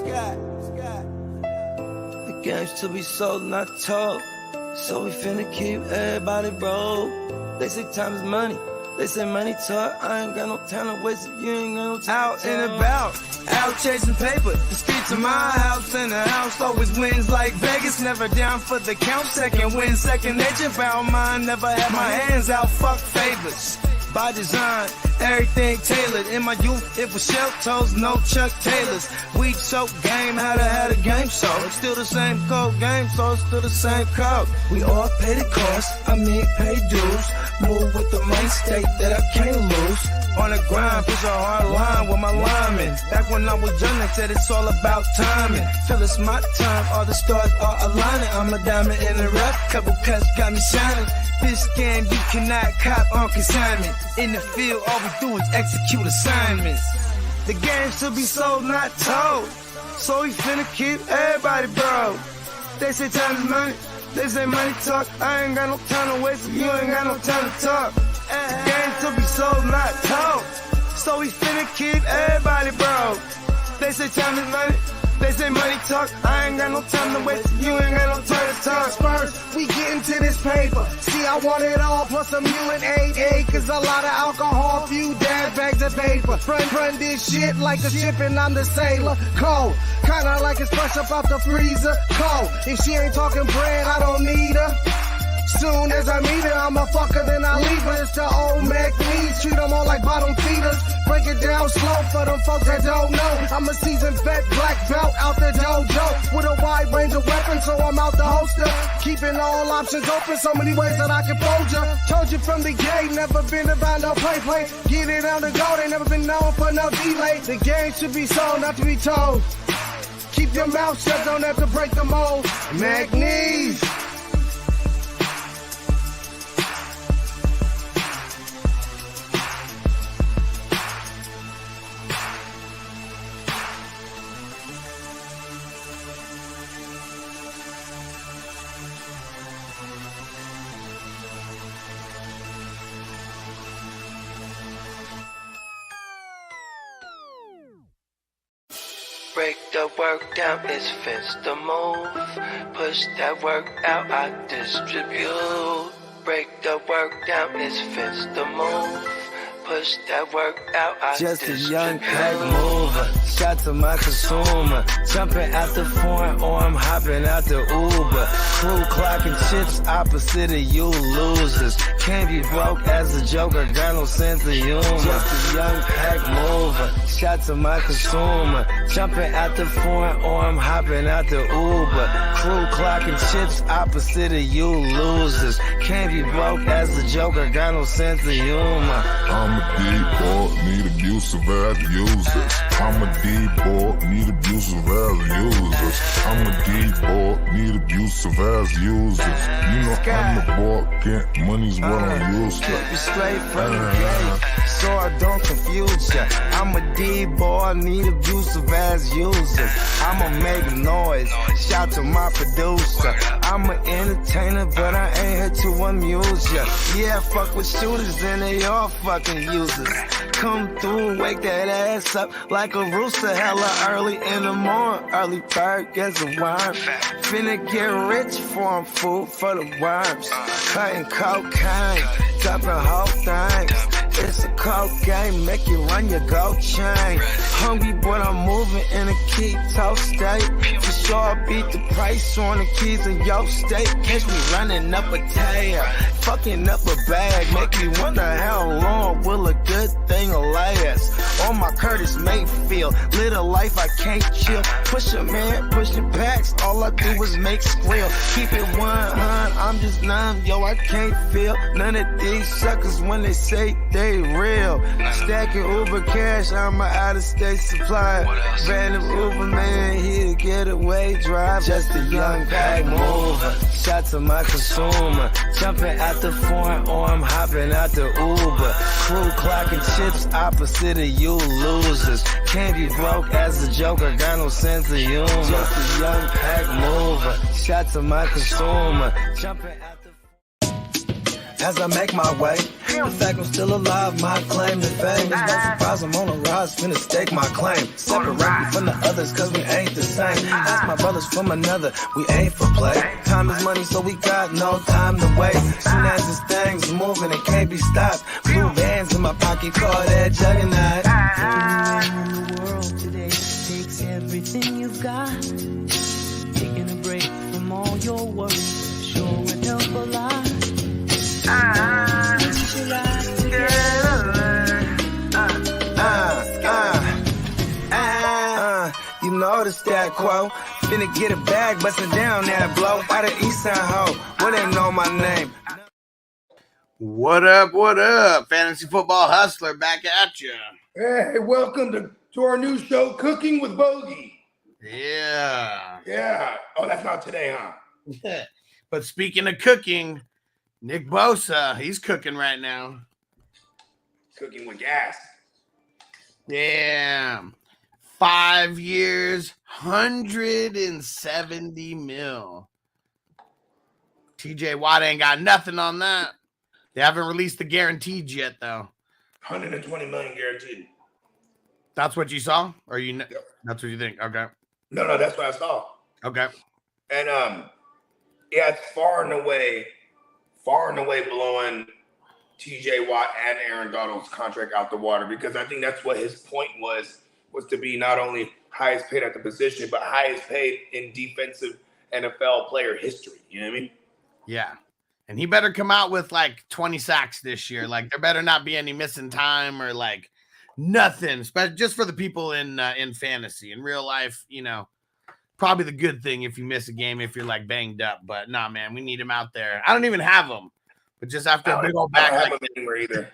The game's to be sold, not told. So we finna keep everybody broke. They say time is money. They say money talk. I ain't got no time to waste if you ain't got no time. Out and about, out chasing paper. The streets of my house and the house always wins like Vegas. Never down for the count. Second win, second nature. Found mine. Never had my hands out. Fuck favors. By design, everything tailored. In my youth, it was shell toes, no Chuck Taylors. We choke game, had a game show. It's still the same code game, so it's still the same code. We all pay the cost, pay dues. Move with the mind state that I can't lose. On the grind, push a hard line with my linemen. Back when I was young, they said it's all about timing. Feel it's my time, all the stars are aligning. I'm a diamond in the rough, couple cuts got me shining. This game you cannot cop on consignment. In the field, all we do is execute assignments. The game should be sold, not told. So we finna keep everybody broke. They say time is money, they say money talk. I ain't got no time to waste, you ain't got no time to talk. The game should be sold, not told. So we finna keep everybody broke. They say time is money, they say money talk. I ain't got no time to waste, you ain't got no time to talk. First, we get into this paper. See, I want it all, plus some UNDERDOG acres, a lot of alcohol, few dad bags of paper. Run this shit like a ship and I'm the sailor. Cold, kinda like it's fresh up out the freezer. Cold, if she ain't talking bread, I don't need her. Soon as I meet her, I'm a fucker, then I leave her. It's the old Mac knees, treat them all like bottom feeders. Break it down slow for them folks that don't know. I'm a seasoned vet, black belt out the dojo. With a wide range of weapons, so I'm out the holster. Keeping all options open, so many ways that I can fold ya. Told you from the gate, never been about no play. Get it on the go, they never been known for no delay. The game should be sold, not to be told. Keep your mouth shut, don't have to break the mold. Mac knees. Break the work down, it's fence the move. Push that work out, I distribute. Break the work down, it's fence the move. Push that work out, I just distribute. A young pack mover, shot to my consumer. Jumping out the foreign or I'm hopping out the Uber. Crew clocking chips opposite of you losers. Can't be broke as a joker, got no sense of humor. Just a young pack mover, shot to my consumer. Jumping out the foreign or I'm hopping out the Uber. Crew clocking chips opposite of you losers. Can't be broke as a joker, got no sense of humor. I'm a D-boy, need abusive as users. I'm a D-boy, need abusive as users. I'm a D-boy, need abusive as users. You know I'm the boy, get money's what I'm used to. Keep you straight from the gate, so I don't confuse ya. I'm a D-boy, need abusive as users. I'ma make noise, shout to my producer. I'm an entertainer, but I ain't here to amuse ya. Yeah, fuck with shooters and they all fucking users. Come through, wake that ass up like a rooster, hella early in the morning. Early bird gets a worm. Finna get rich for 'em, food for the worms. Cutting cocaine, dumping whole things. It's a cold game, make you run your gold chain. Hungry, but I'm moving in a keto state. For sure, beat the price on the keys in your state. Catch me running up a tail, fucking up a bag. Make me wonder how long will a good thing last. On my Curtis Mayfield, live a life I can't chill. Push a man, pushing packs, all I do is make skrill. Keep it 100, I'm just numb, yo, I can't feel none of these suckers when they say they real. Stacking Uber cash, I'm an out-of-state supplier. Random Uber man, here getaway drive. Just a young pack mover, shot to my consumer. Jumping out the foreign or I'm hopping out the Uber. Crew clocking chips opposite of you losers. Can't be broke as a joker, got no sense of humor. Just a young pack mover, shot to my consumer. Jumping out the as I make my way, the fact I'm still alive, my claim to fame. It's no surprise I'm on a rise, finna stake my claim. Separate me from the others, cause we ain't brothers from another, we ain't for play. Time is money, so we got no time to waste. Soon as this thing's moving, it can't be stopped. Blue bands in my pocket, call that juggernaut. Anywhere in the world today takes everything you've got. Taking a break from all your worries sure would help a lot. Get your life together. You know the stat quo. Finna get a bag, bustin' down that blow. Out of Eastside Ho, where they know my name. What up, what up? Fantasy Football Hustler back at you. Hey, welcome to our new show, Cooking with Bogey. Yeah. Yeah. Oh, that's not today, huh? But speaking of cooking, Nick Bosa, he's cooking right now. Cooking with gas. Yeah. 5 years, 170 mil. TJ Watt ain't got nothing on that. They haven't released the guaranteed yet, though. 120 million guaranteed. That's what you saw? Or Yep. That's what you think? Okay. No, that's what I saw. Okay. And yeah, it's far and away blowing TJ Watt and Aaron Donald's contract out the water, because I think that's what his point was to be not only highest paid at the position, but highest paid in defensive NFL player history. You know what I mean? Yeah. And he better come out with like 20 sacks this year. Like there better not be any missing time or like nothing, just for the people in fantasy. In real life, you know, probably the good thing if you miss a game, if you're like banged up, but nah, man, we need him out there. I don't even have him, but just after a big old back, I don't have him anywhere either.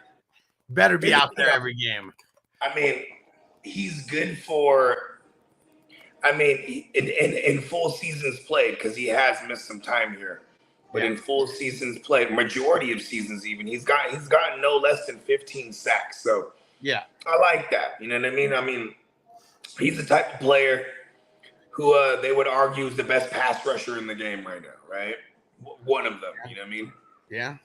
Better be out there every game. I mean, he's good for, in full seasons played, because he has missed some time here. But in full seasons played, majority of seasons even, he's gotten no less than 15 sacks. So yeah, I like that. You know what I mean? I mean, he's the type of player who they would argue is the best pass rusher in the game right now, right? One of them. You know what I mean? Yeah.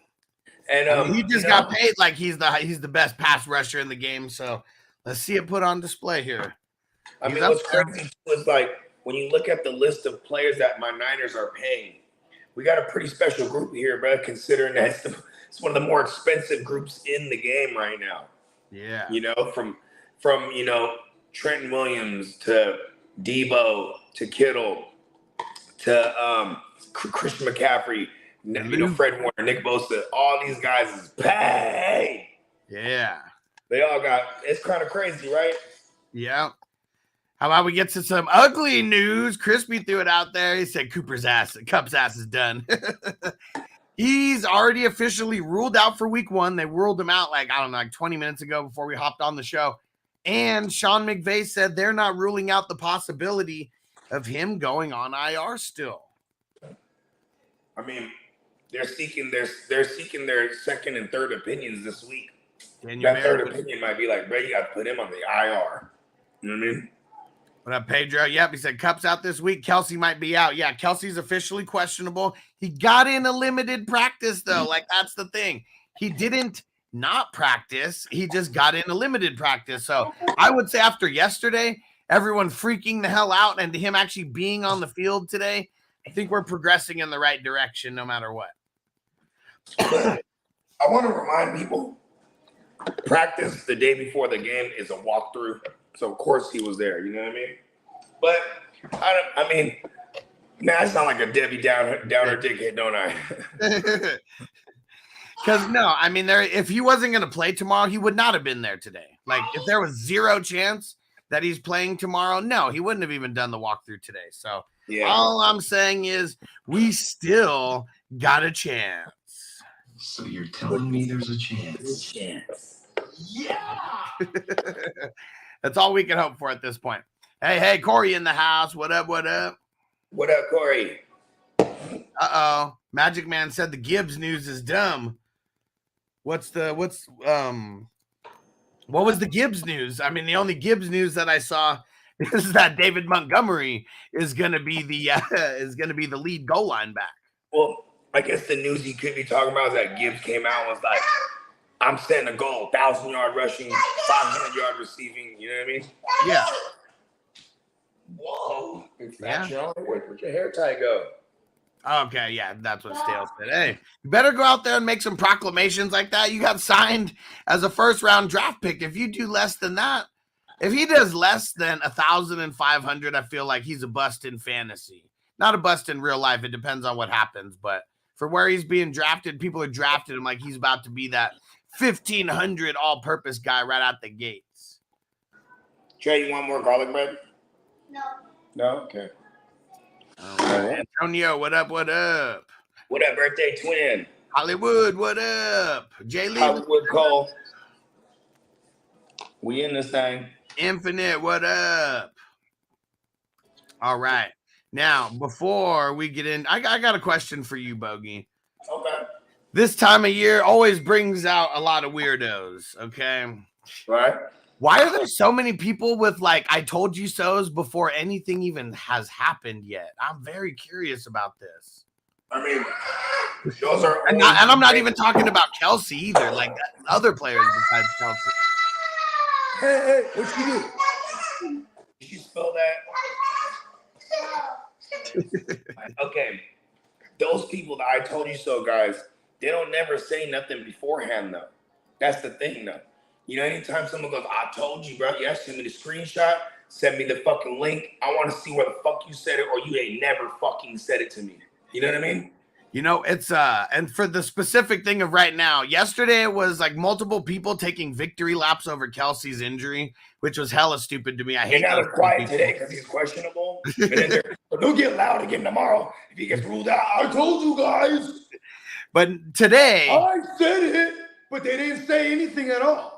And he just got paid like he's the best pass rusher in the game. So let's see it put on display here. I mean, what's crazy is like when you look at the list of players that my Niners are paying, we got a pretty special group here, bro, considering that it's one of the more expensive groups in the game right now. Yeah. You know, from you know, Trenton Williams to Debo to Kittle to Christian McCaffrey, you know, Fred Warner, Nick Bosa, all these guys is pay. Yeah. They all got, it's kind of crazy, right? Yeah. How about we get to some ugly news? Crispy threw it out there. He said Cup's ass is done. He's already officially ruled out for week 1. They ruled him out like 20 minutes ago before we hopped on the show. And Sean McVay said they're not ruling out the possibility of him going on IR still. I mean, they're seeking their second and third opinions this week. That third opinion might be like, bro, you got to put him on the IR. You know what I mean? What up, Pedro? Yep, he said Cup's out this week. Kelsey might be out. Yeah, Kelsey's officially questionable. He got in a limited practice, though. Like, that's the thing. He didn't not practice. He just got in a limited practice. So I would say after yesterday, everyone freaking the hell out and him actually being on the field today, I think we're progressing in the right direction no matter what. I want to remind people, practice the day before the game is a walkthrough. So, of course, he was there. You know what I mean? But, I sound like a Debbie Downer dickhead, don't I? Because, no, I mean, if he wasn't going to play tomorrow, he would not have been there today. Like, if there was zero chance that he's playing tomorrow, no, he wouldn't have even done the walkthrough today. So, yeah. All I'm saying is we still got a chance. So you're telling me there's a chance? Yeah. That's all we can hope for at this point. Hey, Corey in the house. What up? What up, Corey? Uh-oh. Magic Man said the Gibbs news is dumb. What was the Gibbs news? I mean, the only Gibbs news that I saw is that David Montgomery is going to be the lead goal line back. Well, I guess the news he could be talking about is that Gibbs came out and was like, I'm setting a goal, 1,000-yard rushing, 500-yard receiving. You know what I mean? Yeah. Whoa. Yeah. Where'd your hair tie go? Okay, yeah, that's what Stale said. Hey, you better go out there and make some proclamations like that. You got signed as a first-round draft pick. If you do less than that, if he does less than 1,500, I feel like he's a bust in fantasy. Not a bust in real life. It depends on what happens. But for where he's being drafted, people are drafting him like he's about to be that 1,500 all-purpose guy right out the gates. Trey, you want more garlic bread? No. No? Okay. Antonio, what up? What up? What up, birthday twin? Hollywood, what up? Jay Lee, Hollywood Cole. We in this thing. Infinite, what up? All right. Now, before we get in, I got a question for you, Bogey. Okay. This time of year always brings out a lot of weirdos, okay? Right. Why are there so many people with like I told you so's before anything even has happened yet? I'm very curious about this. I mean, those are And I'm not even talking about Kelsey either, like other players besides Kelsey. Hey, what you do? Did you spell that? Okay. Those people that I told you so, guys, they don't never say nothing beforehand, though. That's the thing, though. You know, anytime someone goes, I told you, bro, yeah, send me the screenshot, send me the fucking link. I want to see where the fuck you said it, or you ain't never fucking said it to me. You know what I mean? You know, it's and for the specific thing of right now, yesterday it was like multiple people taking victory laps over Kelsey's injury, which was hella stupid to me. I hate You're those not quiet people. today because he's questionable. And then they'll get loud again tomorrow if he gets ruled out. I told you guys. But today, I said it, but they didn't say anything at all.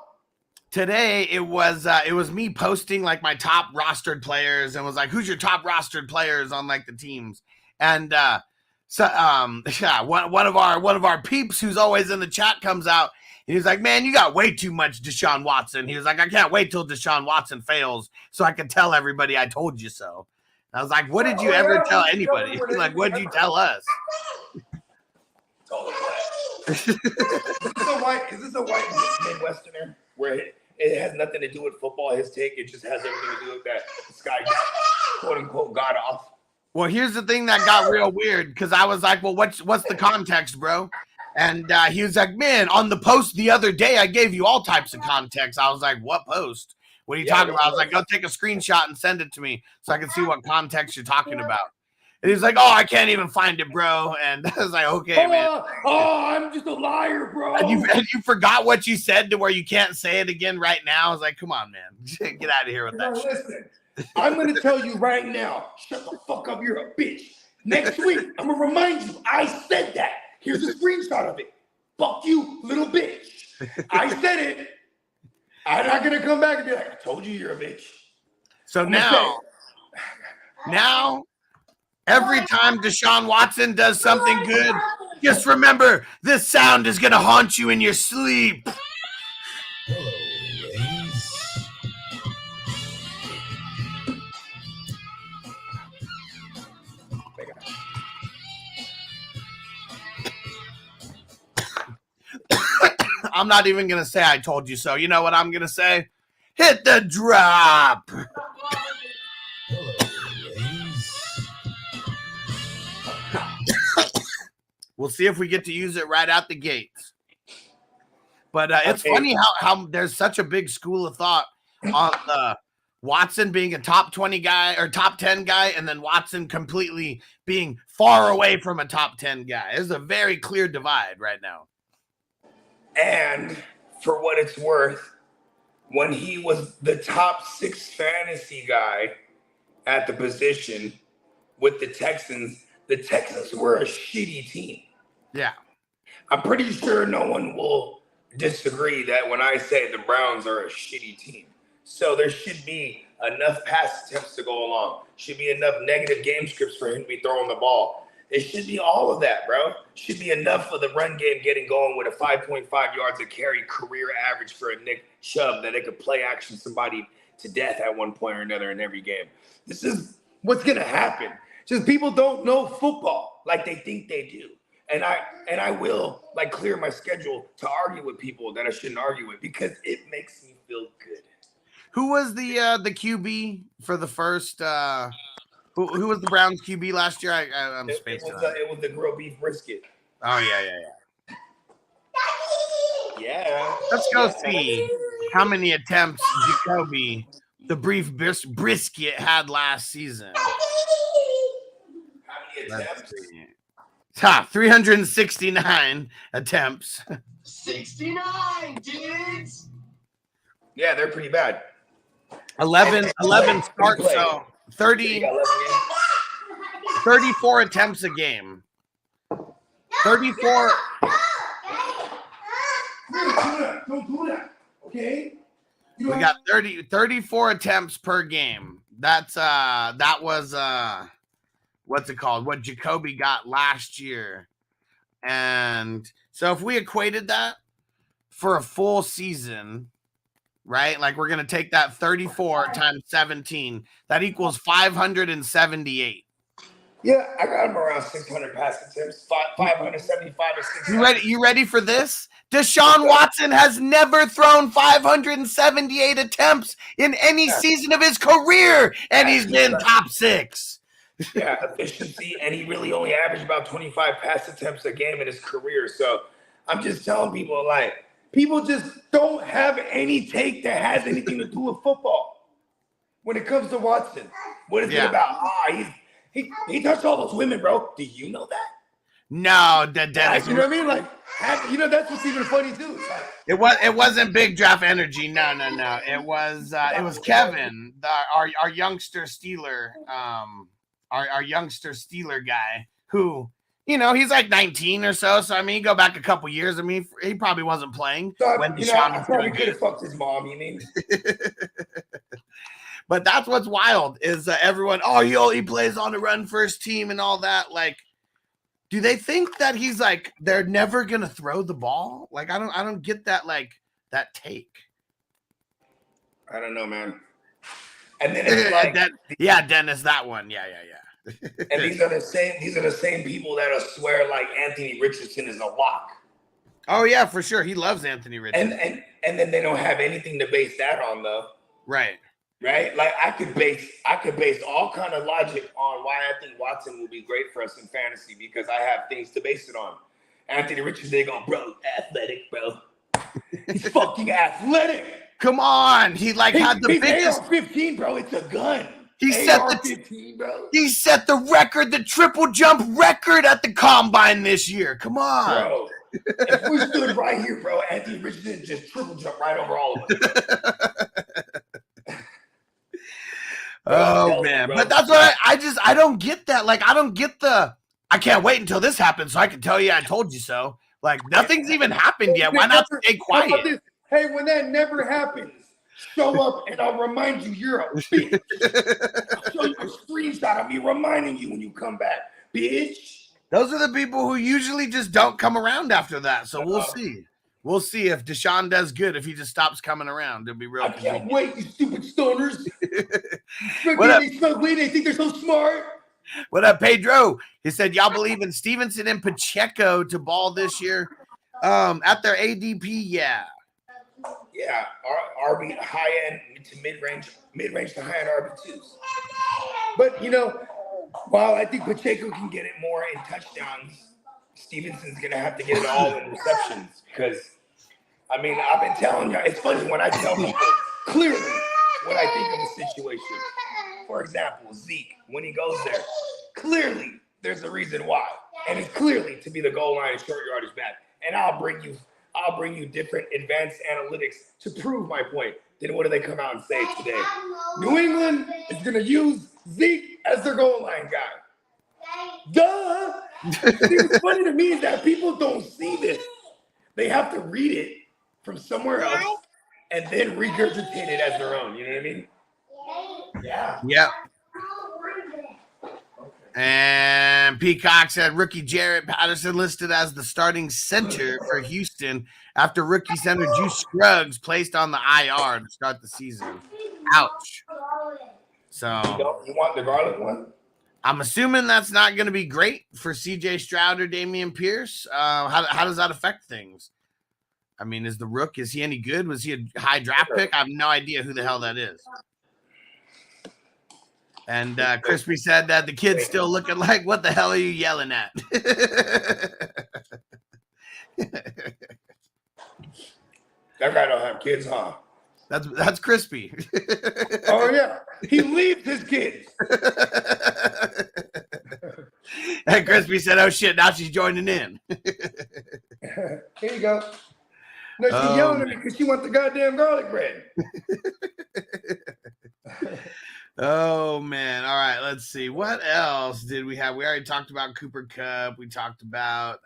Today it was me posting like my top rostered players and was like, who's your top rostered players on like the teams? And yeah, one of our peeps who's always in the chat comes out and he's like, man, you got way too much Deshaun Watson. He was like, I can't wait till Deshaun Watson fails so I can tell everybody I told you so. I was like, what did you ever tell anybody? Like, what did you tell us? Is this a white Midwesterner where it has nothing to do with football, his take? It just has everything to do with that this guy got, quote unquote, got off. Well, here's the thing that got real weird because I was like, well, what's the context, bro? And he was like, man, on the post the other day, I gave you all types of context. I was like, what post? What are you talking about? I was like, go take a screenshot and send it to me so I can see what context you're talking about. And he's like, oh, I can't even find it, bro. And I was like, okay, man. Oh, I'm just a liar, bro. And you forgot what you said to where you can't say it again right now. I was like, come on, man. Get out of here with that shit. Listen, I'm going to tell you right now, shut the fuck up, you're a bitch. Next week, I'm going to remind you, I said that. Here's a screenshot of it. Fuck you, little bitch. I said it. I'm not going to come back and be like, I told you you're a bitch. So now, every time Deshaun Watson does something good, just remember this sound is going to haunt you in your sleep. I'm not even going to say I told you so. You know what I'm going to say? Hit the drop. We'll see if we get to use it right out the gates. But it's funny how there's such a big school of thought on Watson being a top 20 guy or top 10 guy, and then Watson completely being far away from a top 10 guy. There's a very clear divide right now. And for what it's worth, when he was the top 6 fantasy guy at the position with the Texans were a shitty team. Yeah. I'm pretty sure no one will disagree that when I say the Browns are a shitty team. So there should be enough pass attempts to go along. Should be enough negative game scripts for him to be throwing the ball. It should be all of that, bro. Should be enough for the run game getting going with a 5.5 yards a carry career average for a Nick Chubb that they could play action somebody to death at one point or another in every game. This is what's going to happen. Just people don't know football like they think they do. And I will like clear my schedule to argue with people that I shouldn't argue with because it makes me feel good. Who was the QB for the first Who was the Browns QB last year? I'm It spacing was on it. it was the grilled beef brisket. Oh yeah. Yeah. Let's go see how many attempts Jacoby, the brief brisket, had last season. How many Let's attempts? see. 369 attempts. 69, dudes! Yeah, they're pretty bad. 11 starts, so 30, They got 11 games. 34 attempts a game. 34. Don't do that. Okay. We got 34 attempts per game. That was what's it called? What Jacoby got last year. And so if we equated that for a full season, right? Like we're going to take that 34 times 17. That equals 578. Yeah, I got him around 600 pass attempts, 575 or 600. You ready for this? Deshaun Watson has never thrown 578 attempts in any season of his career, and he's been top 6. Yeah, efficiency, and he really only averaged about 25 pass attempts a game in his career. So I'm just telling people, like, people just don't have any take that has anything to do with football when it comes to Watson. What is it about? He touched all those women, bro. Do you know that? No, Dennis. You know what I mean? Like, that's what's even funny too. It wasn't big draft energy. No. It was Kevin, our youngster Steeler, our youngster Steeler guy who, he's like 19 or so. So I mean, go back a couple years. I mean, he probably wasn't playing when Deshaun I probably could have fucked his mom. You mean? But that's what's wild is everyone. He plays on the run first team and all that. Like, do they think that he's like they're never gonna throw the ball? Like, I don't get that that take. I don't know, man. And then it's like, Dennis, that one, yeah. And these are the same people that'll swear like Anthony Richardson is a lock. Oh yeah, for sure. He loves Anthony Richardson. And then they don't have anything to base that on though. Right. Like I could base all kind of logic on why I think Watson will be great for us in fantasy because I have things to base it on. Anthony Richardson, they go, bro, athletic, bro. He's fucking athletic. Come on. He had the biggest AR-15, bro. It's a gun. He set the record, the triple jump record at the combine this year. Come on. Bro. If we stood right here, bro, Anthony Richardson just triple jump right over all of us. Oh man, but that's what I don't get that. Like, I don't get I can't wait until this happens so I can tell you I told you so. Like, nothing's even happened yet. Why not stay quiet? Hey, when that never happens, show up and I'll remind you you're a bitch. I'll show you a screenshot of me reminding you when you come back, bitch. Those are the people who usually just don't come around after that. So we'll see. We'll see if Deshaun does good, if he just stops coming around. It'll be real. I can't wait, you stupid stoners. What up? They think they're so smart. What up, Pedro? He said, y'all believe in Stevenson and Pacheco to ball this year? At their ADP, yeah. Yeah, RB high end to mid range to high end RB2s. But while I think Pacheco can get it more in touchdowns, Stevenson's gonna have to get it all in receptions because I've been telling you, it's funny when I tell people clearly what I think of a situation. For example, Zeke, when he goes there, clearly there's a reason why. And it's clearly to be the goal line and short yardage back. And I'll bring you different advanced analytics to prove my point. Then what do they come out and say today? New England is gonna use Zeke as their goal line guy. Duh! What's funny to me is that people don't see this. They have to read it from somewhere else and then regurgitate it as their own. You know what I mean? Yeah. Yep. And Peacock said rookie Jarrett Patterson listed as the starting center for Houston after rookie center Juice Scruggs placed on the IR to start the season. Ouch. So you want the Garland one? I'm assuming that's not going to be great for CJ Stroud or Dameon Pierce. How does that affect things? I mean, is he any good? Was he a high draft pick? I have no idea who the hell that is. And Crispy said that the kid's still looking like, what the hell are you yelling at? That guy don't have kids, huh? That's Crispy. Oh yeah, he leaves his kids. And Crispy said, "Oh shit, now she's joining in." Here you go. No, she's yelling at me because she wants the goddamn garlic bread. Oh man! All right, let's see. What else did we have? We already talked about Cooper Kupp. We talked about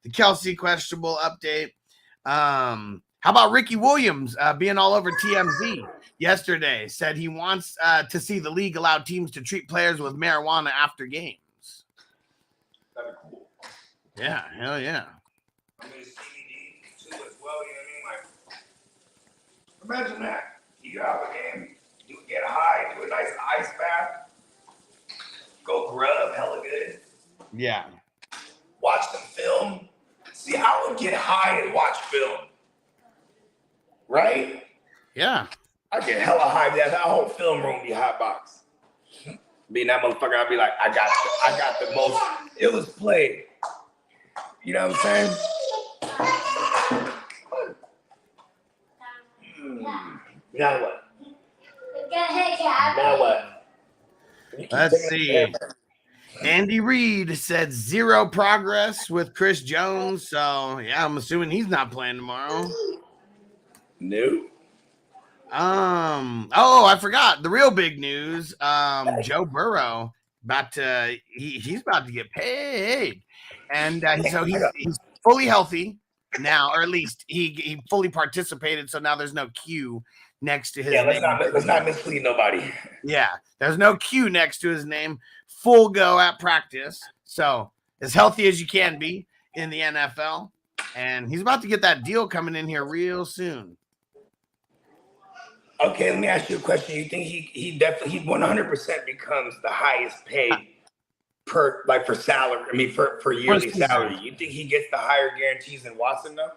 the Kelsey questionable update. How about Ricky Williams being all over TMZ yesterday? Said he wants to see the league allow teams to treat players with marijuana after games. That'd be cool. Yeah, hell yeah. I mean, CBD too as well. You know what I mean? Like, imagine that. You go out of the game, you get high, do a nice ice bath, go grub, hella good. Yeah. Watch some film. See, I would get high and watch film. Right? Yeah. I get hella high. That whole film room be hot box. Being that motherfucker, I'd be like, I got the most illest play. You know what I'm saying? Now what? Now what? Let's see. Andy Reid said 0 progress with Chris Jones. So yeah, I'm assuming he's not playing tomorrow. No. Oh, I forgot the real big news. Joe Burrow he's about to get paid, and so he's fully healthy now, or at least he fully participated. So now there's no Q next to his name. Let's not mislead nobody. Yeah, there's no Q next to his name. Full go at practice. So as healthy as you can be in the NFL, and he's about to get that deal coming in here real soon. Okay, let me ask you a question. You think he 100% becomes the highest paid for salary? I mean, for yearly salary. You think he gets the higher guarantees than Watson though?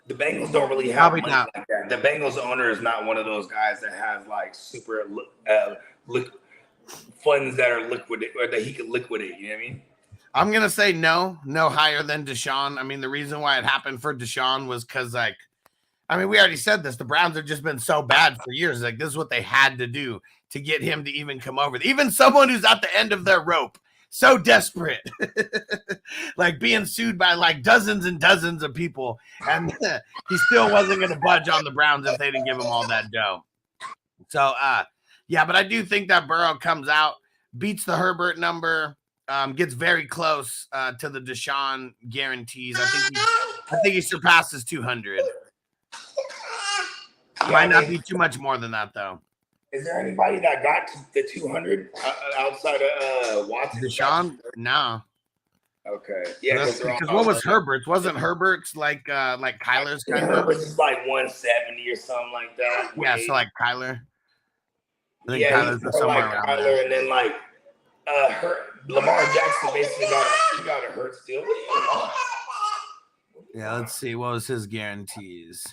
The Bengals don't really have money like that. The Bengals owner is not one of those guys that has like super funds that are liquid or that he could liquidate. You know what I mean? I'm gonna say no higher than Deshaun. I mean, the reason why it happened for Deshaun was because we already said this. The Browns have just been so bad for years. Like, this is what they had to do to get him to even come over. Even someone who's at the end of their rope, so desperate, like being sued by like dozens and dozens of people, and he still wasn't going to budge on the Browns if they didn't give him all that dough. So, yeah, but I do think that Burrow comes out, beats the Herbert number, gets very close to the Deshaun guarantees. I think he surpasses 200. Might not be too much more than that, though. Is there anybody that got to the 200 outside of Watson? Deshaun? No. Okay. Yeah, because what was Herbert's? Wasn't Herbert's like Kyler's kind of? Herbert's is like 170 or something like that. Yeah, so like Kyler. I think yeah, Kyler's he's somewhere like around Kyler, there. and then like Lamar Jackson basically got a hurt still. Yeah, let's see. What was his guarantees?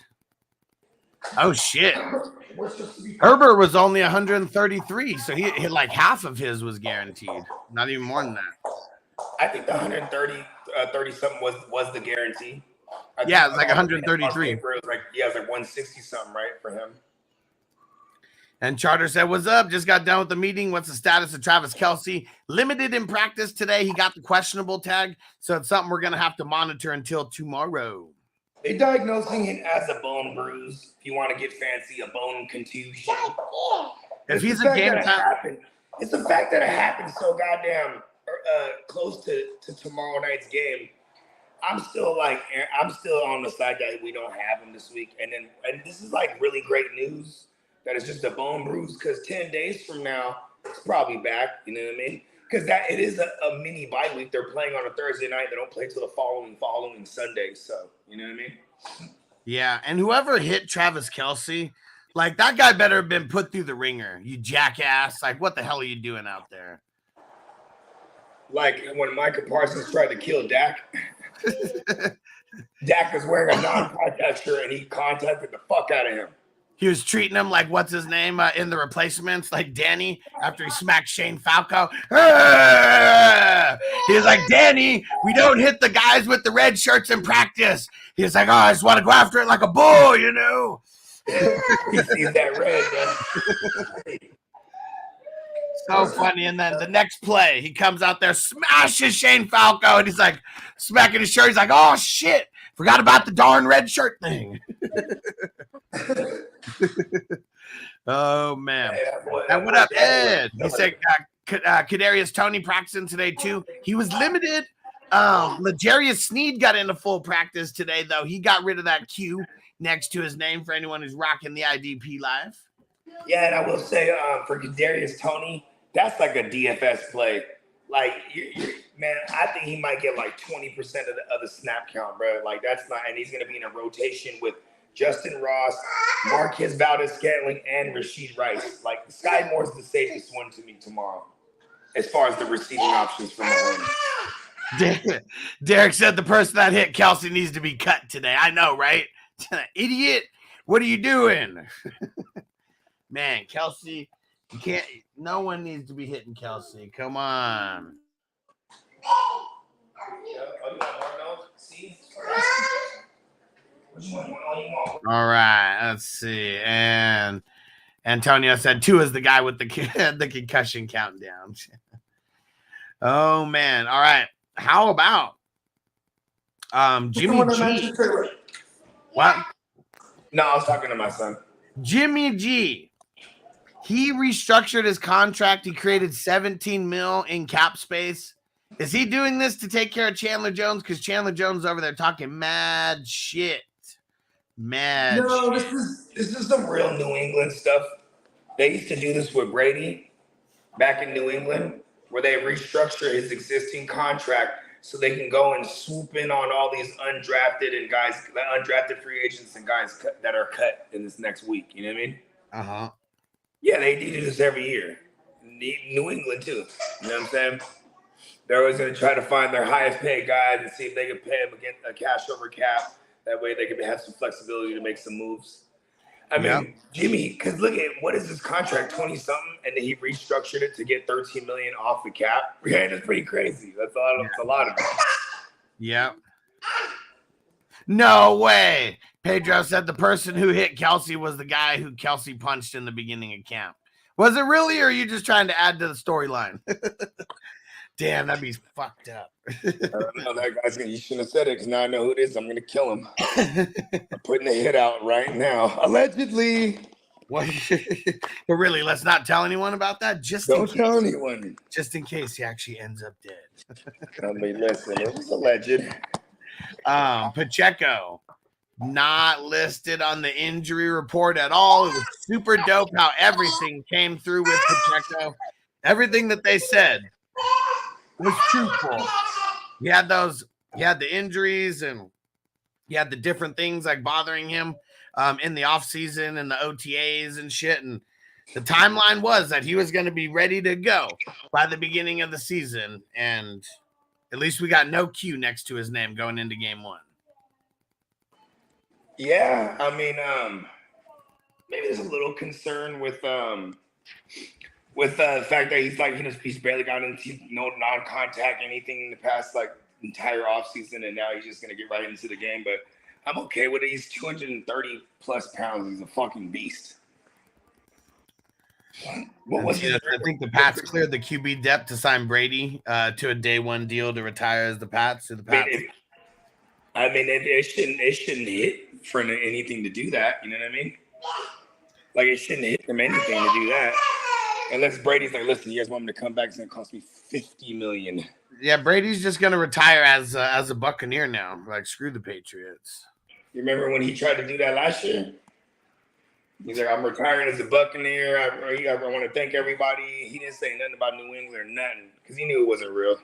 Oh shit! Herbert was only 133, so he hit like half of his was guaranteed. Not even more than that. I think the 130 something was the guarantee. Yeah, it was like 133. It was like 160 something, right, for him. And Charter said, "What's up? Just got done with the meeting. What's the status of Travis Kelce? Limited in practice today. He got the questionable tag, so it's something we're gonna have to monitor until tomorrow." They're diagnosing it as a bone bruise. If you want to get fancy, a bone contusion. If he's a game time, it's the fact that it happened so goddamn close to tomorrow night's game. I'm still on the side that we don't have him this week, and this is like really great news that it's just a bone bruise, because 10 days from now it's probably back. You know what I mean? Because it is a mini bye week. They're playing on a Thursday night. They don't play till the following Sunday. So, you know what I mean? Yeah, and whoever hit Travis Kelce, like, that guy better have been put through the ringer, you jackass. Like, what the hell are you doing out there? Like when Micah Parsons tried to kill Dak. Dak was wearing a non-contact shirt, and he contacted the fuck out of him. he was treating him like what's his name in the replacements, like Danny after he smacked Shane Falco. He was like, Danny, we don't hit the guys with the red shirts in practice. He was like, oh, I just want to go after it like a bull, you know. He sees that red, man. So funny. And then the next play, he comes out there, smashes Shane Falco, and he's like smacking his shirt. He's like, oh shit, forgot about the darn red shirt thing. Oh man. And what up, Ed? He said Kadarius Toney practicing today too. He was limited. L'Jarius Sneed got into full practice today, though. He got rid of that Q next to his name for anyone who's rocking the IDP live. Yeah, and I will say for Kadarius Toney, that's like a DFS play. Like, man, I think he might get like 20% of the snap count, bro. Like, that's not, and he's going to be in a rotation with Justin Ross, Marquez Valdez-Scantling, and Rashid Rice. Like, Sky Moore's the safest one to me tomorrow, as far as the receiving options for Mahomes. Derek said the person that hit Kelsey needs to be cut today. I know, right? Idiot. What are you doing? Man, Kelsey, you can't. No one needs to be hitting Kelsey. Come on. All right, let's see. And Antonio said 2 is the guy with the concussion counting down. Oh man. All right. How about Jimmy G? What? No, I was talking to my son. Jimmy G. He restructured his contract. He created $17 million in cap space. Is he doing this to take care of Chandler Jones? Because Chandler Jones is over there talking mad shit. No, this is some real New England stuff. They used to do this with Brady back in New England, where they restructure his existing contract so they can go and swoop in on all these undrafted and guys, undrafted free agents and guys that are cut in this next week. You know what I mean? Uh-huh. Yeah, they do this every year. New England, too. You know what I'm saying? They're always going to try to find their highest paid guys and see if they can pay them against a cash over cap. That way they can have some flexibility to make some moves. I mean, Jimmy, because look at, what is his contract, 20-something, and then he restructured it to get $13 million off the cap? Yeah, that's pretty crazy. That's a lot of it. Yeah. No way. Pedro said the person who hit Kelsey was the guy who Kelsey punched in the beginning of camp. Was it really, or are you just trying to add to the storyline? Damn, that'd be fucked up. I don't know. That guy's you shouldn't have said it, because now I know who it is. I'm going to kill him. I'm putting the hit out right now. Allegedly. What? But really, let's not tell anyone about that. Don't tell anyone. Just in case he actually ends up dead. I mean, listen, it was alleged. Pacheco, not listed on the injury report at all. It was super dope how everything came through with Pacheco. Everything that they said was truthful. He had the injuries, and he had the different things like bothering him in the offseason and the OTAs and shit. And the timeline was that he was going to be ready to go by the beginning of the season. And at least we got no Q next to his name going into game 1. Yeah, I mean, maybe there's a little concern with the fact that he's barely gotten into no non-contact anything in the past entire offseason, and now he's just gonna get right into the game. But I'm okay with it. He's 230 plus pounds. He's a fucking beast. I think the Pats cleared the QB depth to sign Brady to a day 1 deal to retire as the Pats. I mean, it shouldn't hit for anything to do that. You know what I mean? Like, it shouldn't hit them anything to do that. Unless Brady's like, listen, you guys want me to come back? It's going to cost me $50 million. Yeah, Brady's just going to retire as a Buccaneer now. Like, screw the Patriots. You remember when he tried to do that last year? He's like, I'm retiring as a Buccaneer. I want to thank everybody. He didn't say nothing about New England or nothing because he knew it wasn't real.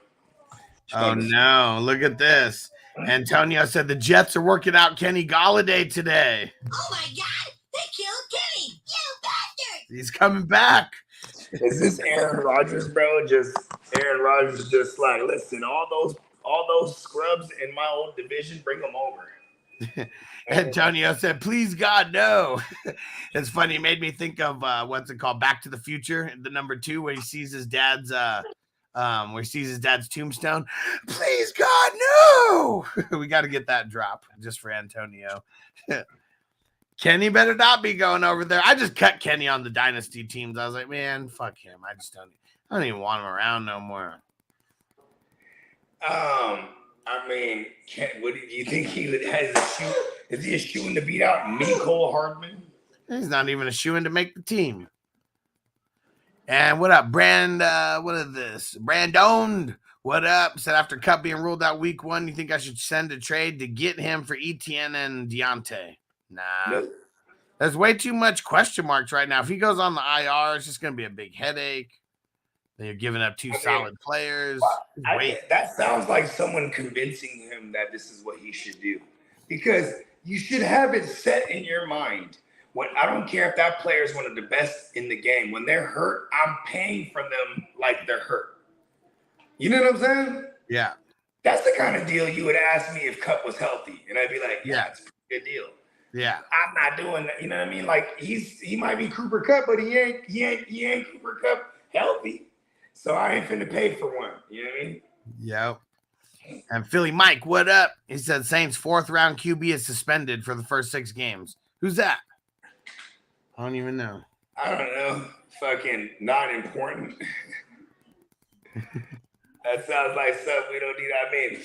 Oh, no. Look at this. Antonio said the Jets are working out Kenny Golladay today. Oh, my God. They killed Kenny. You bastard. He's coming back. Is this Aaron Rodgers, bro? Aaron Rodgers just like, listen, all those scrubs in my own division, bring them over. Antonio said, please God, no. It's funny. It made me think of what's it called? Back to the Future, the number 2, where he sees his dad's tombstone. Please God, no. We got to get that drop just for Antonio. Kenny better not be going over there. I just cut Kenny on the dynasty teams. I was like, man, fuck him. I don't even want him around no more. I mean, what do you think he has a shoe? Is he a shoe-in to beat out Nicole Hardman? He's not even a shoe-in to make the team. And what up, what is this? Brandon, what up? Said after Cup being ruled out week 1, you think I should send a trade to get him for Etienne and Deontay? Nah. No. There's way too much question marks right now. If he goes on the IR, it's just going to be a big headache. They're giving up 2 solid players. That sounds like someone convincing him that this is what he should do. Because you should have it set in your mind. I don't care if that player is one of the best in the game. When they're hurt, I'm paying for them like they're hurt. You know what I'm saying? Yeah. That's the kind of deal you would ask me if Cup was healthy. And I'd be like, yeah, it's a pretty good deal. Yeah. I'm not doing that. You know what I mean? Like he might be Cooper Cup, but he ain't Cooper Cup healthy. So I ain't finna pay for one. You know what I mean? Yep. And Philly Mike, what up? He said Saints 4th round QB is suspended for the first 6 games. Who's that? I don't even know. I don't know. Fucking not important. That sounds like something we don't need. I mean,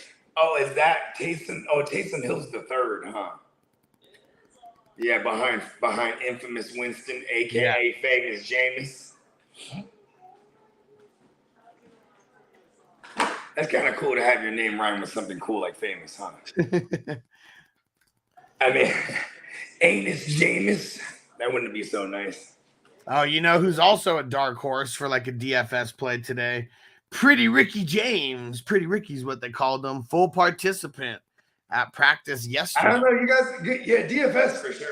is that Taysom? Oh, Taysom Hill's the 3rd, huh? Yeah, behind infamous Winston, aka famous Jameis. That's kind of cool to have your name rhyme with something cool like famous, huh? I mean, Anus Jameis. That wouldn't be so nice. Oh, you know who's also a dark horse for like a DFS play today? Pretty Ricky James. Pretty Ricky's what they called him. Full participant at practice yesterday. I don't know. You guys, DFS for sure.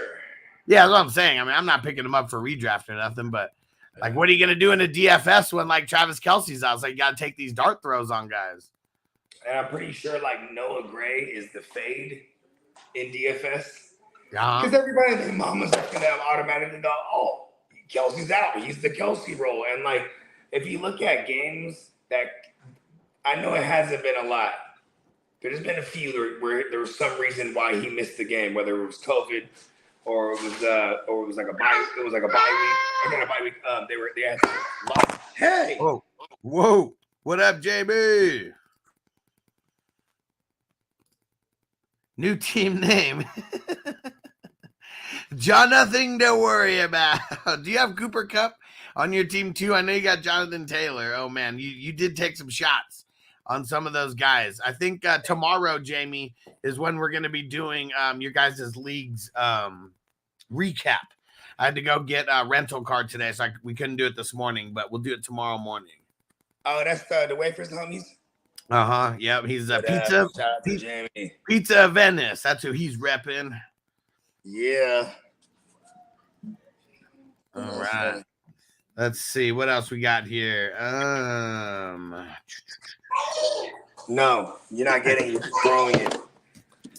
Yeah, that's what I'm saying. I mean, I'm not picking him up for redraft or nothing, but like, what are you going to do in a DFS when like Travis Kelce's out? It's like, you got to take these dart throws on guys. And I'm pretty sure like Noah Gray is the fade in DFS. Because everybody in their mama's going to have automatically go, oh, Kelce's out. He's the Kelce role. And like, if you look at games that I know it hasn't been a lot. There's been a few where there was some reason why he missed the game, whether it was COVID or it was like a bye. It was like a bye week. I got a bye week. They had to hey. Whoa. What up, JB? New team name. Nothing to worry about. Do you have Cooper Kupp on your team too? I know you got Jonathan Taylor. Oh man, you did take some shots on some of those guys. I think tomorrow, Jamie, is when we're going to be doing your guys' leagues recap. I had to go get a rental card today, so we couldn't do it this morning, but we'll do it tomorrow morning. Oh, that's the Wafers homies? Uh-huh. Yep. He's a Pizza Venice. That's who he's repping. Yeah. All right. Let's see what else we got here. No, you're not getting it. You're throwing it.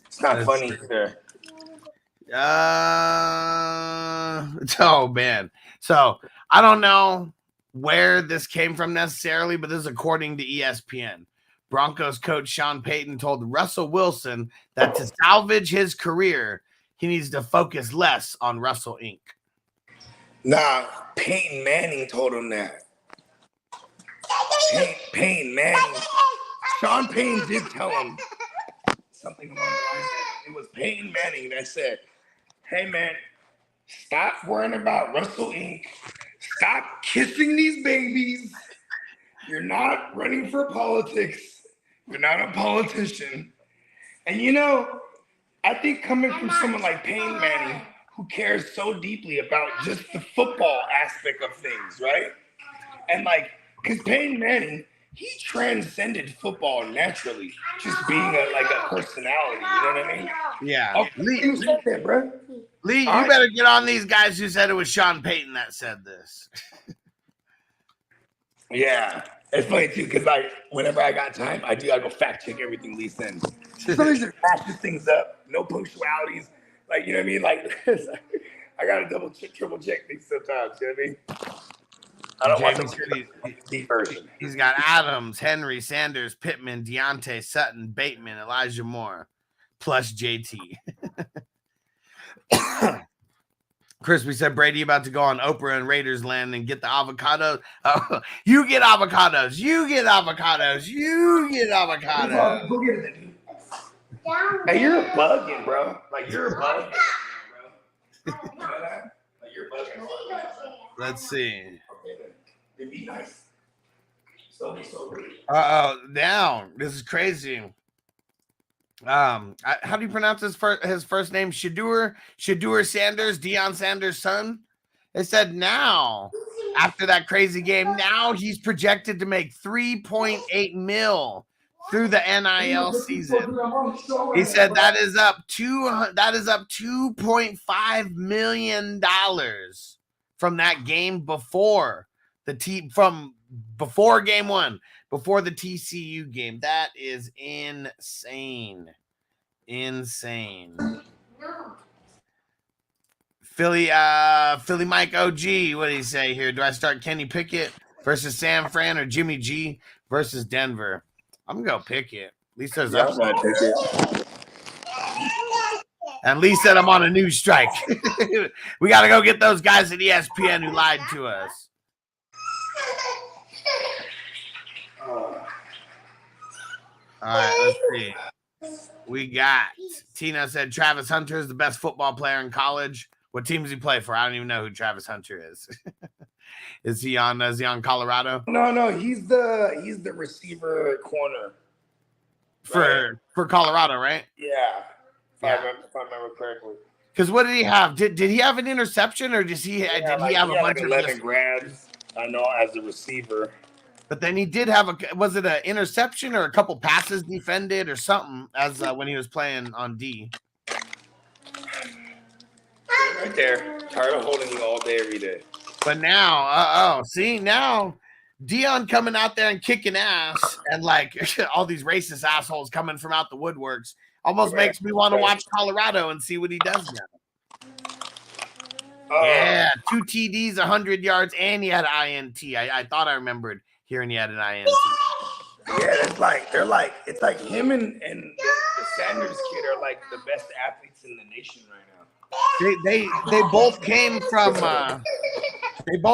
It's not funny either. Oh man. So I don't know where this came from necessarily, but this is according to ESPN. Broncos coach Sean Payton told Russell Wilson that to salvage his career, he needs to focus less on Russell Inc. Nah, Peyton Manning told him that. Peyton Manning. Sean Payton did tell him something along the lines that it was Peyton Manning that said, hey man, stop worrying about Russell Inc. Stop kissing these babies. You're not running for politics. You're not a politician. And you know, I think coming from someone like Peyton Manning, who cares so deeply about just the football aspect of things, right? And like, because Peyton Manning, he transcended football naturally, just being a personality. You know what I mean? Yeah. Okay, Lee, bro. Lee, you better get on these guys who said it was Sean Payton that said this. Yeah. It's funny too, because whenever I got time, I go fact check everything Lee sends. Sometimes just patches things up, no punctualities. Like, you know what I mean? Like, I gotta double check, triple check things sometimes. You know what I mean? I don't Jamie want said the version. he's got Adams, Henry, Sanders, Pittman, Deontay, Sutton, Bateman, Elijah Moore, plus JT. Crispy said Brady about to go on Oprah and Raiders land and get the avocados. Oh, you get avocados. You get avocados. You get avocados. Go get it, dude. Hey, you're bugging, bro. Like, you're bugging, bro. You know that? Like, you're bugging. Let's see. It'd be nice. So rude. Down. This is crazy. How do you pronounce his first name? Shadur Sanders, Deion Sanders' son. It said now, after that crazy game, now he's projected to make 3.8 mil through the NIL season. He said that is up $2.5 million from that game before before game one, before the TCU game. That is insane. Philly Mike OG, what did he say here? Do I start Kenny Pickett versus San Fran or Jimmy G versus Denver? I'm gonna go Pickett. At least there's upside. And Lee said I'm on a news strike. We gotta go get those guys at ESPN who lied to us. All right, let's see. We got Tina said Travis Hunter is the best football player in college. What team does he play for? I don't even know who Travis Hunter is. Is he on Colorado? No, he's the receiver corner. For Colorado, right? Yeah. If I remember correctly. Because what did he have? Did he have an interception or did he have a bunch of 11 grabs? I know as a receiver. But then he did have was it an interception or a couple passes defended or something as when he was playing on D? Right there. Tired of holding you all day, every day. But now, now Deion coming out there and kicking ass and like all these racist assholes coming from out the woodworks almost makes me want to watch Colorado and see what he does now. Yeah, 2 TDs, 100 yards, and he had an INT. I thought I remembered hearing he had an INT. Yeah, it's like him and the Sanders kid are like the best athletes in the nation right now. They both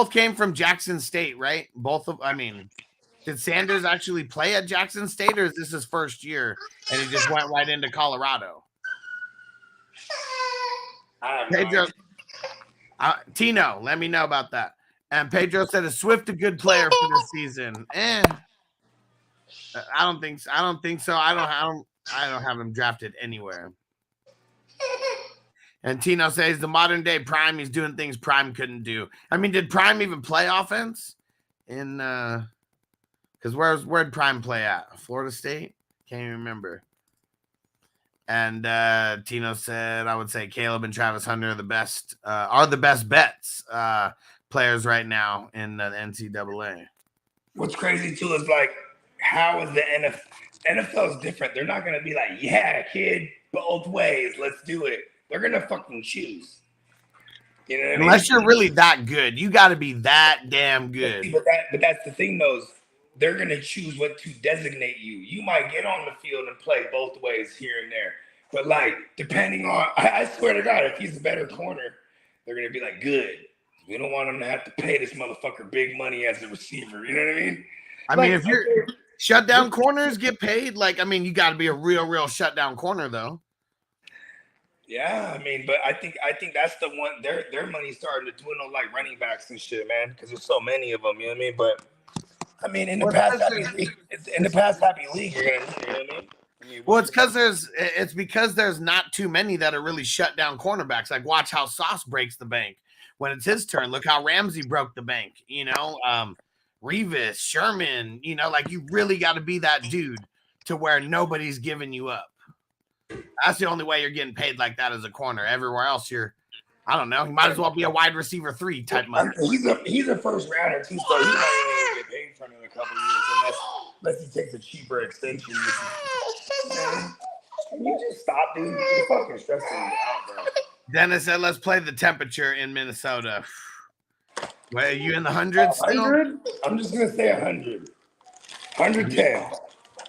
came from Jackson State, right? Did Sanders actually play at Jackson State, or is this his first year and he just went right into Colorado? Pedro, Tino, let me know about that. And Pedro said, "Is Swift a good player for this season?" I don't think so. I don't have him drafted anywhere. And Tino says the modern day Prime, he's doing things Prime couldn't do. I mean, did Prime even play offense? Because where'd Prime play at? Florida State? Can't even remember. And Tino said, I would say Caleb and Travis Hunter are the best bets players right now in the NCAA. What's crazy too is like, how is the NFL? NFL is different. They're not gonna be like, yeah, kid, both ways, let's do it. They're gonna fucking choose. You know what I mean? Unless you're really that good, you got to be that damn good. But that's the thing, though. They're gonna choose what to designate you. You might get on the field and play both ways here and there, but like depending on, I swear to God, if he's a better corner, they're gonna be like, good. We don't want him to have to pay this motherfucker big money as a receiver. You know what I mean? I mean, if you're shutdown corners get paid, you got to be a real shutdown corner, though. Yeah, I mean, but I think that's the one. Their money's starting to dwindle like running backs and shit, man, because there's so many of them. You know what I mean? But I mean, in the past happy league, you're gonna, you know what I mean? Well, it's because there's not too many that are really shut down cornerbacks. Like, watch how Sauce breaks the bank when it's his turn. Look how Ramsey broke the bank. Revis, Sherman. Like you really got to be that dude to where nobody's giving you up. That's the only way you're getting paid like that as a corner. Everywhere else, I don't know. He might as well be a wide receiver 3 type money. He's a first rounder too, so he might even get paid for him in a couple years unless he takes a cheaper extension. Man, can you just stop, dude? You're fucking stressing me out, bro. Dennis said, let's play the temperature in Minnesota. Wait, are you in the hundreds still? 100? I'm just going to say 100. 110.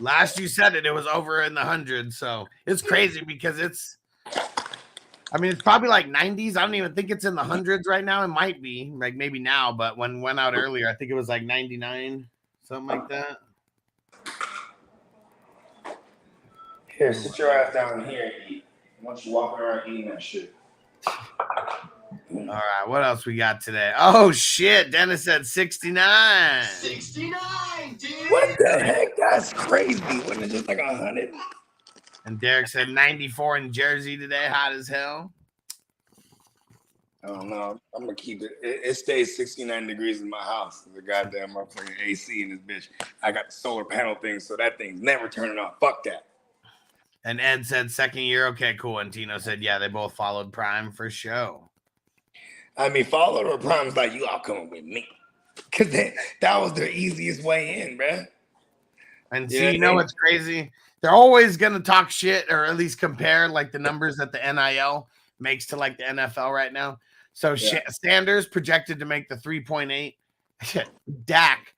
Last you said it was over in the hundreds. So it's crazy because it's probably like 90s. I don't even think it's in the hundreds right now. It might be like maybe now, but when went out earlier, I think it was like 99, something like that. Here, sit your ass down here and eat. I want you walking around eating that shit. All right, what else we got today? Oh shit, Dennis said 69. 69, dude. What the heck? That's crazy. Wasn't it just like 100? And Derek said 94 in Jersey today, hot as hell. I don't know. I'm gonna keep it. It stays 69 degrees in my house. The goddamn motherfucking AC in this bitch. I got the solar panel thing, so that thing's never turning off. Fuck that. And Ed said second year. Okay, cool. And Tino said, yeah, they both followed Prime for show. I mean, followed or Prime's like, you all coming with me. Because that was their easiest way in, bruh. And see, you know what's crazy? They're always going to talk shit or at least compare like the numbers that the NIL makes to like the NFL right now. So Sanders projected to make the 3.8. Dak,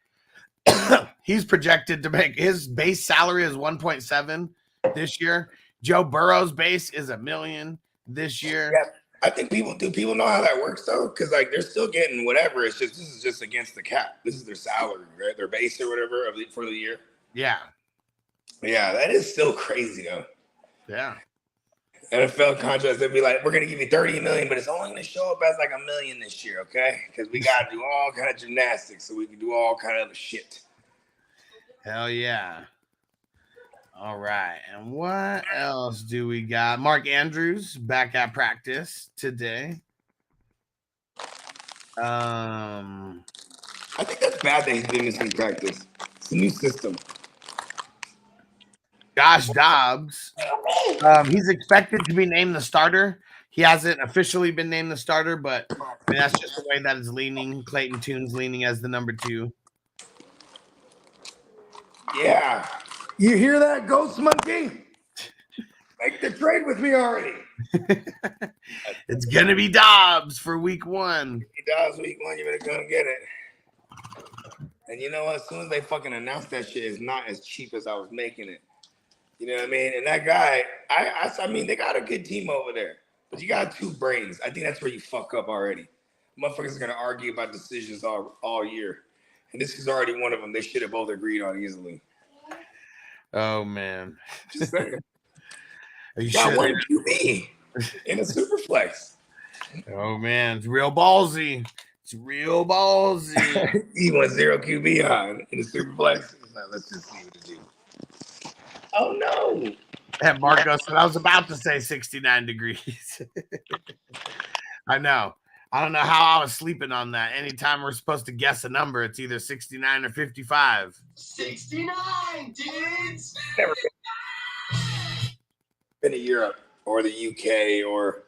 he's projected to make his base salary is 1.7 this year. Joe Burrow's base is $1 million this year. Yeah, I think people know how that works though, because like they're still getting whatever. It's just this is just against the cap. This is their salary, right? Their base or whatever for the year. Yeah. Yeah, that is still crazy though. Yeah. NFL contracts, they'd be like, we're gonna give you $30 million, but it's only gonna show up as like $1 million this year, okay? Because we gotta do all kind of gymnastics so we can do all kind of other shit. Hell yeah. All right. And what else do we got? Mark Andrews back at practice today. I think that's bad that he's been missing practice. It's a new system. Josh Dobbs, he's expected to be named the starter. He hasn't officially been named the starter, but I mean, that's just the way that it's leaning. Clayton Tune's leaning as the number 2. Yeah. You hear that, Ghost Monkey? Make the trade with me already. It's going to be Dobbs for week 1. Dobbs week 1, you better come get it. And you know what? As soon as they fucking announced that shit, it's not as cheap as I was making it. You know what I mean? And that guy, I mean, they got a good team over there, but you got 2 brains. I think that's where you fuck up already. Motherfuckers are going to argue about decisions all year. And this is already one of them they should have both agreed on easily. Oh, man. Just saying. Are you got sure? one QB in a super flex. Oh, man. It's real ballsy. It's real ballsy. He went 0 QB on in the super flex. Let's just see what to do. Oh, no. And Marco said, I was about to say 69 degrees. I know. I don't know how I was sleeping on that. Anytime we're supposed to guess a number, it's either 69 or 55. 69, dudes. Never been to Europe or the UK or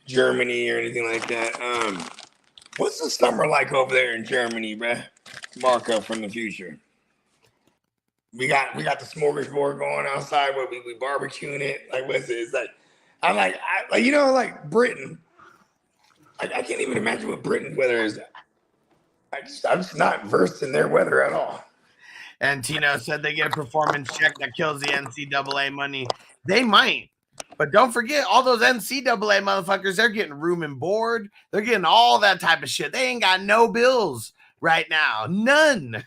Germany or anything like that. What's the summer like over there in Germany, bruh? Marco from the future. We got the smorgasbord going outside where we barbecuing it. Like, what's it? It's like, like Britain. I can't even imagine what Britain's weather is. I'm just not versed in their weather at all. And Tino said they get a performance check that kills the NCAA money. They might. But don't forget, all those NCAA motherfuckers, they're getting room and board. They're getting all that type of shit. They ain't got no bills right now. None.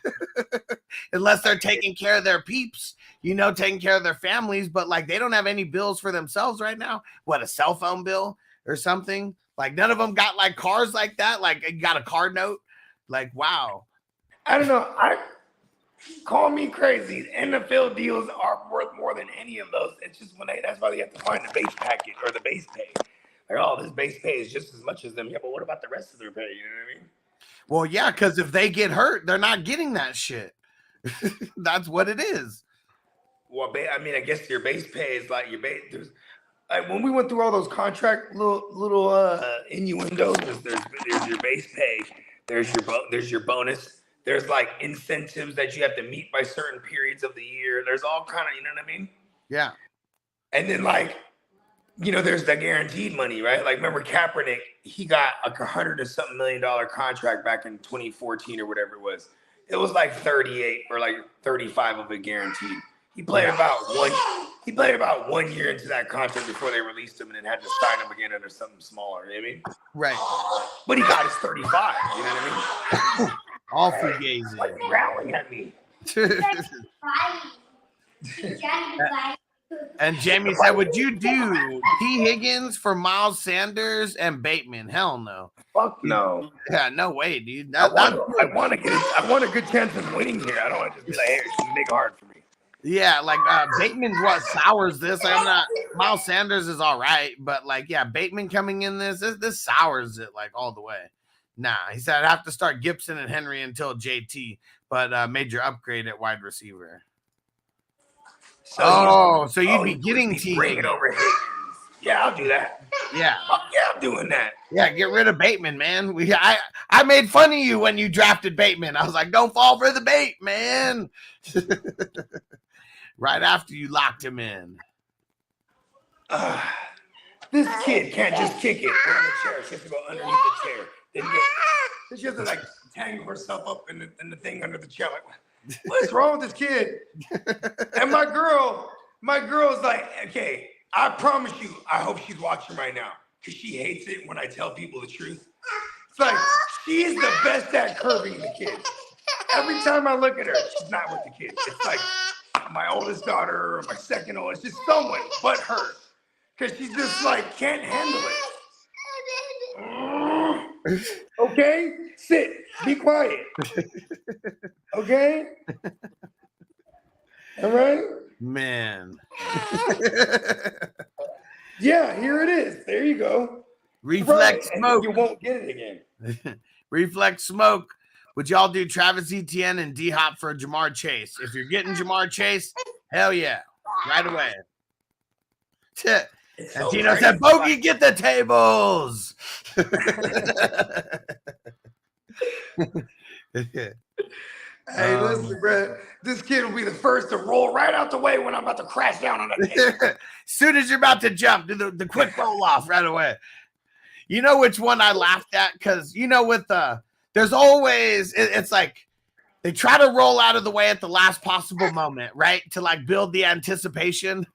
Unless they're taking care of their peeps, taking care of their families. But, like, they don't have any bills for themselves right now. What, a cell phone bill or something? Like, none of them got, like, cars like that. Like, you got a car note. Like, wow. I don't know. Call me crazy. NFL deals are worth more than any of those. It's just that's why they have to find the base package or the base pay. Like, oh, this base pay is just as much as them. Yeah, but what about the rest of their pay? You know what I mean? Well, yeah, because if they get hurt, they're not getting that shit. That's what it is. Well, I mean, I guess your base pay is like your base. Like when we went through all those contract little innuendos, there's your base pay, there's your bonus, there's like incentives that you have to meet by certain periods of the year. There's all kind of, you know what I mean? Yeah. And then like there's the guaranteed money, right? Like, remember Kaepernick? He got like $100 or something $1 million contract back in 2014 or whatever it was. It was like 38 or like 35 of it guaranteed. He played about 1 year into that contract before they released him, and then had to sign him again under something smaller. You know what I mean? Right. But he got his 35. You know what I mean? All fugazi. Like growling at me. And Jamie said, would you do T. Higgins for Miles Sanders and Bateman? Hell no. Fuck no. Yeah, no way, dude. I want a good chance of winning here. I don't want to just be like, hey, make it hard for me. Yeah, like Bateman's what sours this. I'm not. Miles Sanders is all right, but like, yeah, Bateman coming in this sours it like all the way. Nah, he said I'd have to start Gibson and Henry until JT, but major upgrade at wide receiver. So you'd be getting T. Bringing over Higgins. Yeah, I'll do that. Yeah. Fuck yeah, I'm doing that. Yeah, get rid of Bateman, man. I made fun of you when you drafted Bateman. I was like, don't fall for the bait, man. Right after you locked him in. This kid can't just kick it on the chair. She has to go underneath the chair. Then she has to like tangle herself up in the thing under the chair. Like, what's wrong with this kid? And my girl's like, okay, I promise you, I hope she's watching right now, because she hates it when I tell people the truth. It's like, she's the best at curbing the kids. Every time I look at her, she's not with the kids. It's like my oldest daughter or my second oldest, just someone but her. Because she's just like, can't handle it. Okay? Sit. Be quiet. Okay? All right? Man. Yeah, here it is. There you go. Reflex smoke. You won't get it again. Reflex smoke. Would y'all do Travis Etienne and D-Hop for Jamar Chase? If you're getting Jamar Chase, hell yeah. Right away. And Tino said, Bogey, get the tables. Hey, listen, bro. This kid will be the first to roll right out the way when I'm about to crash down on the table. As soon as you're about to jump, do the quick roll off right away. You know which one I laughed at? Because, with there's always, it's like they try to roll out of the way at the last possible moment, right? To like build the anticipation.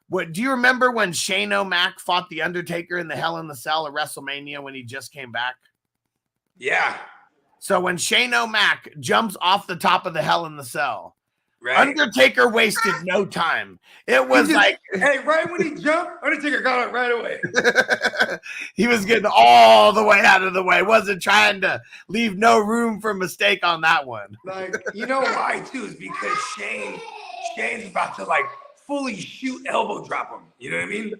What do you remember when Shane O'Mac fought the Undertaker in the Hell in the Cell at WrestleMania when he just came back? Yeah. So when Shane O'Mac jumps off the top of the Hell in the Cell, right. Undertaker wasted no time. It was hey, right when he jumped, Undertaker got it right away. He was getting all the way out of the way. Wasn't trying to leave no room for mistake on that one. Like, you know why too? Is because Shane's about to like fully shoot elbow drop him. You know what I mean?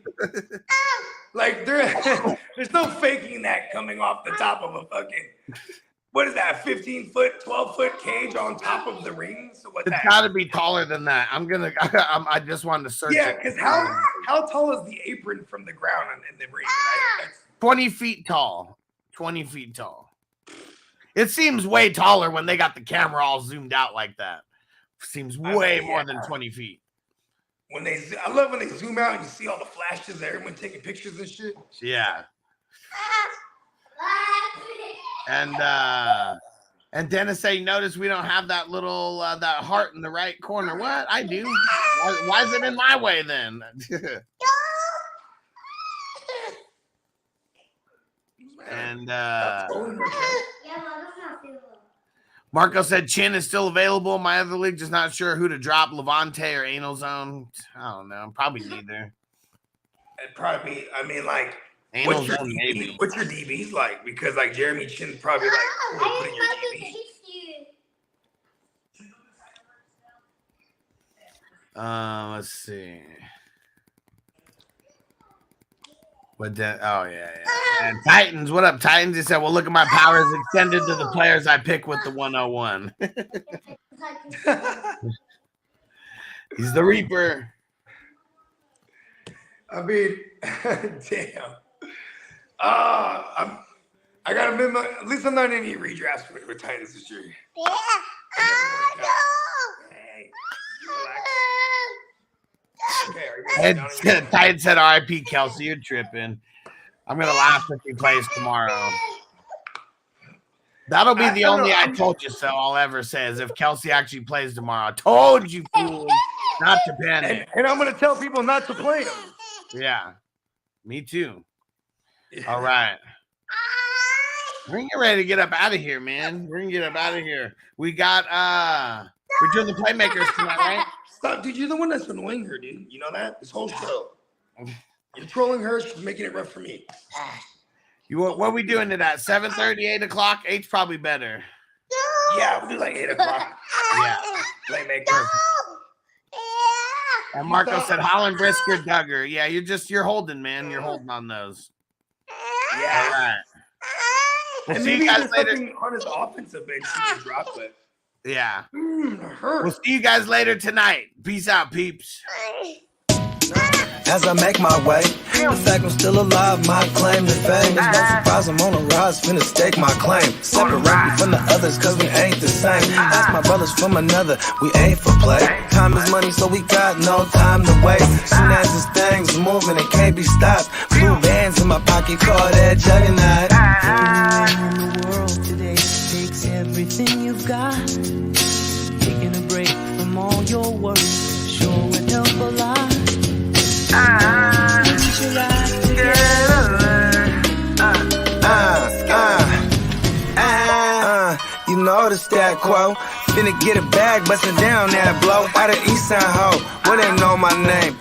Like there's no faking that coming off the top of a fucking, what is that, 15-foot, 12-foot cage on top of the ring? So what's that? It's got to be taller than that. I just wanted to search. Yeah, because how tall is the apron from the ground in the ring? Right? 20 feet tall. 20 feet tall. It seems way taller when they got the camera all zoomed out like that. Seems way more than 20 feet. I love when they zoom out and you see all the flashes of everyone taking pictures and shit. Yeah. And Dennis say, notice we don't have that little that heart in the right corner. What? I do. Why is it in my way then? And Marco said Chin is still available in my other league, just not sure who to drop, Levante or Anal Zone. I don't know. Probably neither. It'd probably be, I mean, like, Anal Zone, maybe. What's your DBs like? Because like Jeremy Chin probably like put in your DB. Let's see. But then, oh yeah. And Titans, what up, Titans? He said, well, look at my powers extended to the players I pick with the 101. He's the Reaper. I mean, damn. I got to at least I'm not in any redrafts with Titans this year. Hey, Titan said RIP Kelsey, you're tripping. I'm gonna laugh if he plays tomorrow. That'll be the only I told you so I'll ever say is if Kelsey actually plays tomorrow. I told you fools not to panic. And I'm gonna tell people not to play him. Yeah, me too. All right. We're getting ready to get up out of here, man. We're gonna get up out of here. We got we're doing the playmakers tonight, right? Stop, dude. You're the one that's annoying her, dude. You know that? This whole show. You're trolling her, she's making it rough for me. What are we doing tonight? 7:30, 8 o'clock? 8's probably better. Yeah, we'll do like 8 o'clock. Yeah. Playmaker. And Marco said Holland, Brisker, Duggar. Yeah, you're holding, man. You're holding on those. Yeah. All right. We'll And see maybe you guys there's later. something on his offensive bench he can drop it. Yeah. Hurt. We'll see you guys later tonight. Peace out, peeps. As I make my way, the fact I'm still alive, my claim to fame. It's no surprise I'm on a rise, finna stake my claim. Separate me from the others, cause we ain't the same. Ask my brothers from another, we ain't for play. Time is money, so we got no time to waste. Soon as this thing's moving, it can't be stopped. Blue bands in my pocket, call that juggernaut. In the world today takes everything you've got. Taking a break from all your worries sure would help a lot. You know the stat quo. Finna get a bag, bustin' down that blow. Out of East Side Ho, where they know my name.